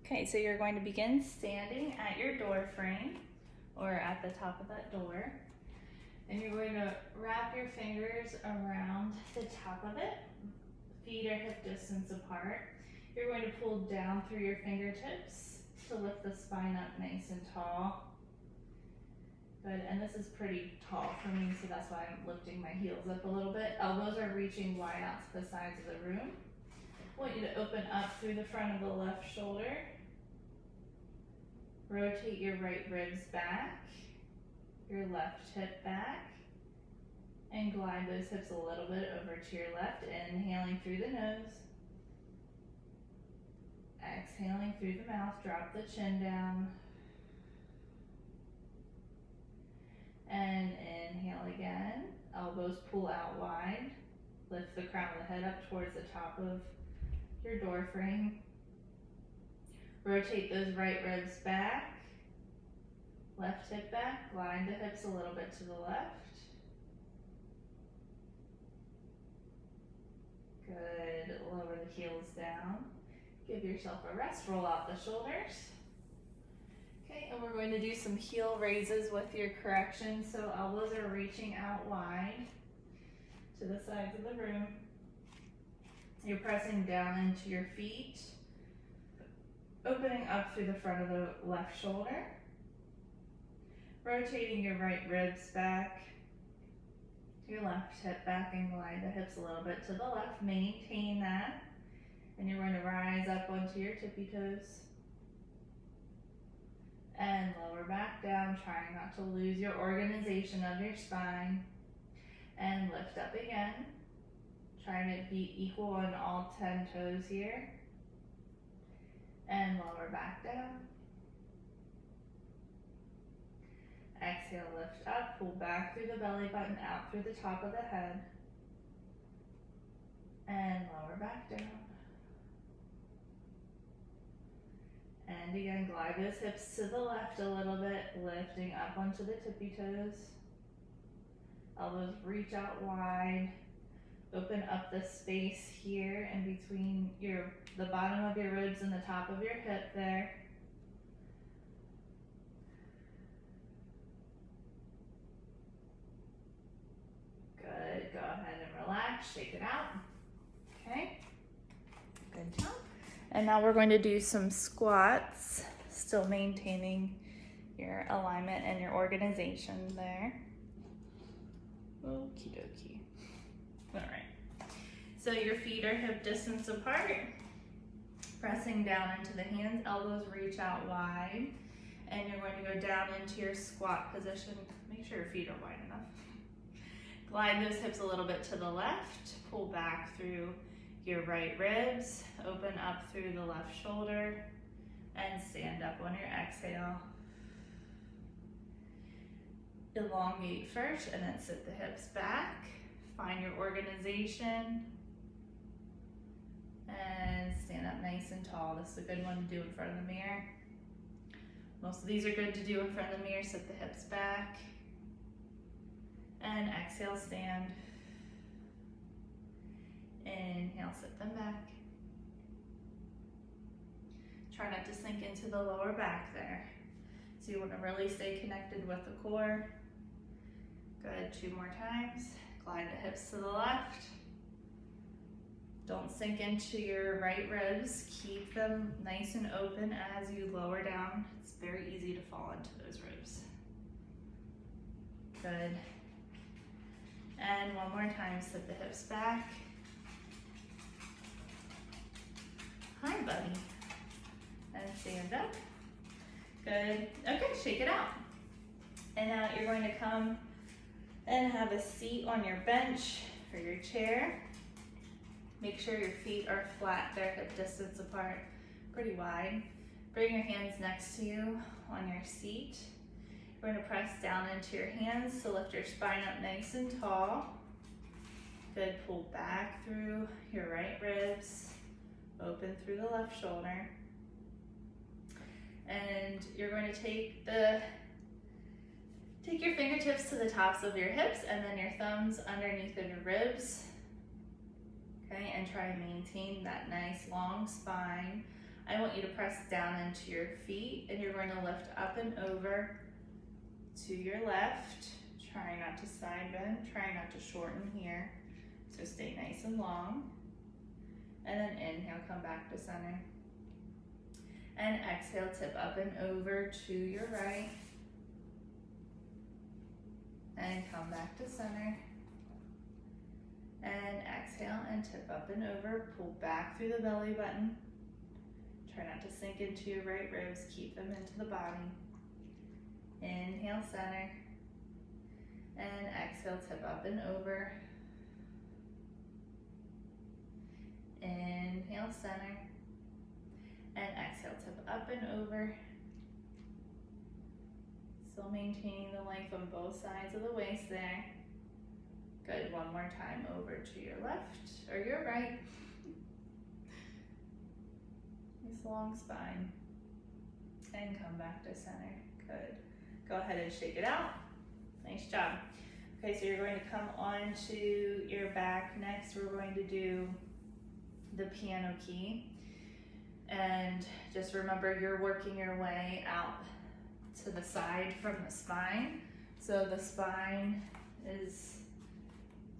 Okay, so you're going to begin standing at your door frame or at the top of that door. And you're going to wrap your fingers around the top of it. Feet are hip distance apart. You're going to pull down through your fingertips to lift the spine up nice and tall. Good, and this is pretty tall for me, so that's why I'm lifting my heels up a little bit. Elbows are reaching wide out to the sides of the room. I want you to open up through the front of the left shoulder. Rotate your right ribs back, your left hip back, and glide those hips a little bit over to your left, inhaling through the nose. Exhaling through the mouth, drop the chin down. And inhale again, elbows pull out wide. Lift the crown of the head up towards the top of your door frame. Rotate those right ribs back. Left hip back, glide the hips a little bit to the left. Good, lower the heels down. Give yourself a rest, roll out the shoulders. Okay, and we're going to do some heel raises with your correction. So elbows are reaching out wide to the sides of the room. You're pressing down into your feet, opening up through the front of the left shoulder. Rotating your right ribs back, your left hip back, and glide the hips a little bit to the left. Maintain that. And you're going to rise up onto your tippy toes. And lower back down, trying not to lose your organization of your spine. And lift up again. Trying to be equal on all 10 toes here. And lower back down. Exhale, lift up, pull back through the belly button, out through the top of the head. And lower back down. And again, glide those hips to the left a little bit, lifting up onto the tippy toes. Elbows reach out wide. Open up the space here in between the bottom of your ribs and the top of your hip there. Good, go ahead and relax, shake it out. Okay, good job. And now we're going to do some squats, still maintaining your alignment and your organization there. Okie dokie. All right. So your feet are hip distance apart. Pressing down into the hands, elbows reach out wide. And you're going to go down into your squat position. Make sure your feet are wide enough. Glide those hips a little bit to the left. Pull back through your right ribs, open up through the left shoulder, and stand up on your exhale. Elongate first, and then sit the hips back. Find your organization, and stand up nice and tall. This is a good one to do in front of the mirror. Most of these are good to do in front of the mirror. Sit the hips back, and exhale, stand. Inhale, sit them back. Try not to sink into the lower back there. So you want to really stay connected with the core. Good, 2 more times. Glide the hips to the left. Don't sink into your right ribs. Keep them nice and open as you lower down. It's very easy to fall into those ribs. Good. And 1 more time, sit the hips back. Hi, buddy. And stand up. Good. Okay, shake it out. And now you're going to come and have a seat on your bench or your chair. Make sure your feet are flat, they're hip distance apart, pretty wide. Bring your hands next to you on your seat. You're going to press down into your hands to lift your spine up nice and tall. Good, pull back through your right ribs. Open through the left shoulder. And you're going to take your fingertips to the tops of your hips and then your thumbs underneath of your ribs. Okay, and try to maintain that nice long spine. I want you to press down into your feet, and you're going to lift up and over to your left. Try not to side bend, try not to shorten here. So stay nice and long. And then inhale, come back to center. And exhale, tip up and over to your right. And come back to center. And exhale and tip up and over. Pull back through the belly button. Try not to sink into your right ribs. Keep them into the body. Inhale, center. And exhale, tip up and over. Inhale, center. And exhale, tip up and over. Still maintaining the length on both sides of the waist there. Good, one more time over to your left or your right. Nice long spine. And come back to center, good. Go ahead and shake it out. Nice job. Okay, so you're going to come onto your back. Next, we're going to do the piano key. And just remember, you're working your way out to the side from the spine. So the spine is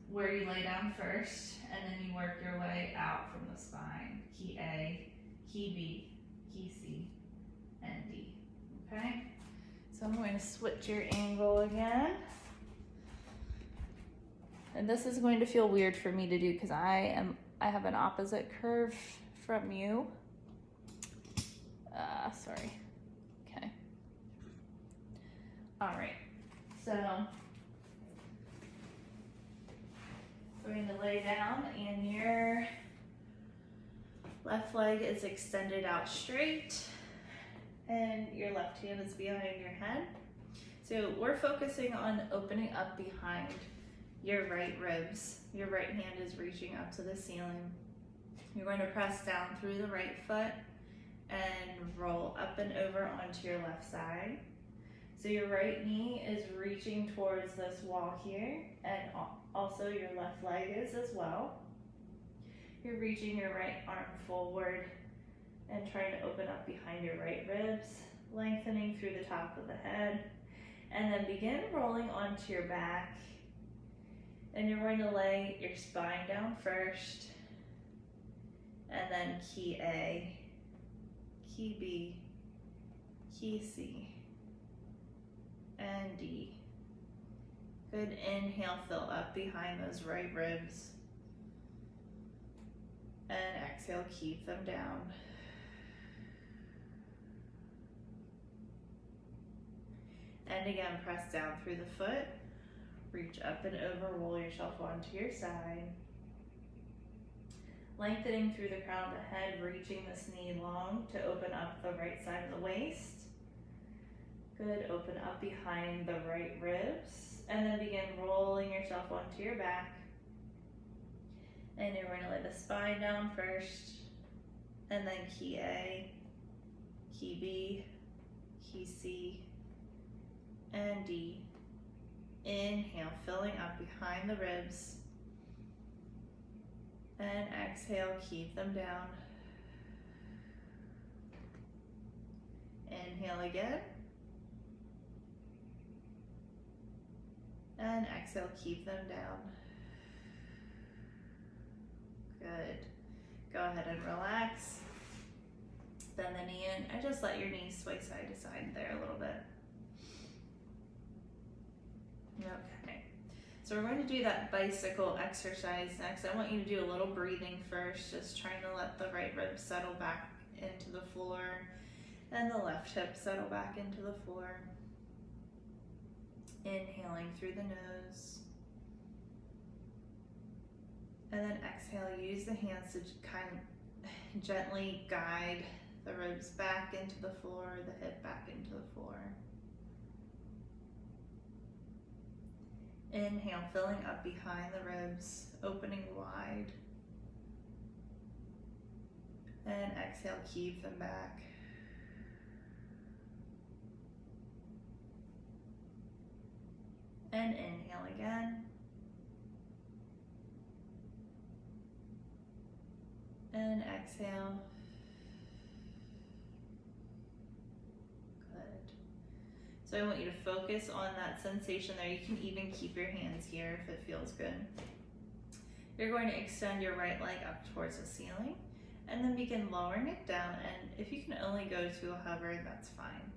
where you lay down first, and then you work your way out from the spine. Key A, key B, key C, and D, okay? So I'm going to switch your angle again. And this is going to feel weird for me to do because I have an opposite curve from you. Sorry. Okay. All right. So we're going to lay down, and your left leg is extended out straight, and your left hand is behind your head. So we're focusing on opening up behind your right ribs. Your right hand is reaching up to the ceiling. You're going to press down through the right foot and roll up and over onto your left side. So your right knee is reaching towards this wall here, and also your left leg is as well. You're reaching your right arm forward and trying to open up behind your right ribs, lengthening through the top of the head, and then begin rolling onto your back. And you're going to lay your spine down first, and then key A, key B, key C, and D. Good, inhale, fill up behind those right ribs. And exhale, keep them down. And again, press down through the foot. Reach up and over, roll yourself onto your side. Lengthening through the crown of the head, reaching this knee long to open up the right side of the waist. Good, open up behind the right ribs. And then begin rolling yourself onto your back. And you're going to lay the spine down first. And then key A, key B, key C, and D. Inhale, filling up behind the ribs. And exhale, keep them down. Inhale again. And exhale, keep them down. Good. Go ahead and relax. Bend the knee in and just let your knees sway side to side there a little bit. Okay, so we're going to do that bicycle exercise next. I want you to do a little breathing first, just trying to let the right rib settle back into the floor and the left hip settle back into the floor. Inhaling through the nose. And then exhale, use the hands to kind of gently guide the ribs back into the floor, the hip back into the floor. Inhale, filling up behind the ribs, opening wide. And exhale, keep them back. And inhale again. And exhale. So I want you to focus on that sensation there. You can even keep your hands here if it feels good. You're going to extend your right leg up towards the ceiling and then begin lowering it down. And if you can only go to a hover, that's fine.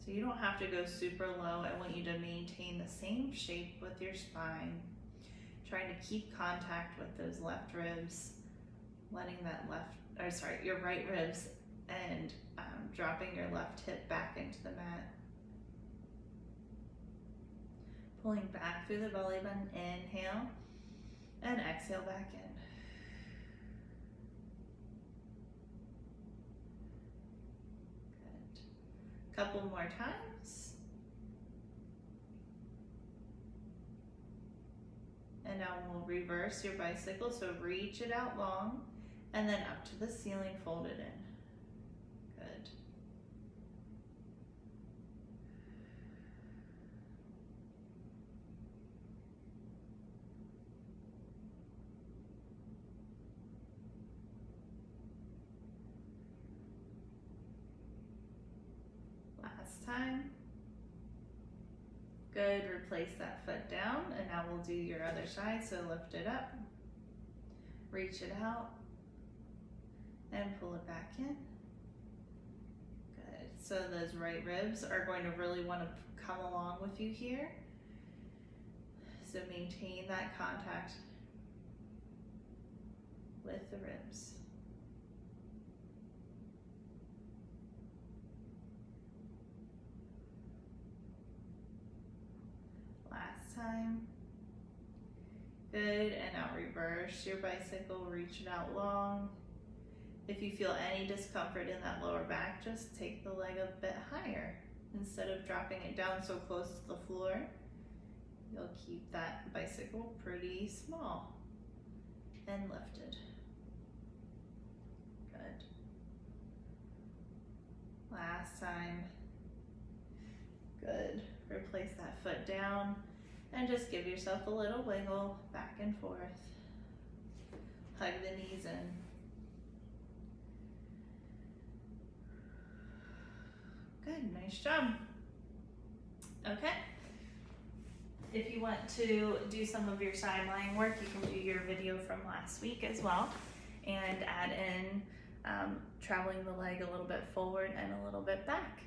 So you don't have to go super low. I want you to maintain the same shape with your spine, trying to keep contact with those left ribs, letting that your right ribs, and dropping your left hip back into the mat. Pulling back through the belly button, inhale, and exhale back in. Good. Couple more times. And now we'll reverse your bicycle, so reach it out long, and then up to the ceiling, fold it in. Good. Last time. Good, replace that foot down, and now we'll do your other side, so lift it up, reach it out, and pull it back in. Good, so those right ribs are going to really want to come along with you here, so maintain that contact with the ribs. Time. Good, and now reverse your bicycle, reach it out long. If you feel any discomfort in that lower back, just take the leg a bit higher. Instead of dropping it down so close to the floor, you'll keep that bicycle pretty small and lifted. Good. Last time. Good. Replace that foot down. And just give yourself a little wiggle back and forth. Hug the knees in. Good, nice job. Okay. If you want to do some of your side lying work, you can do your video from last week as well and add in traveling the leg a little bit forward and a little bit back.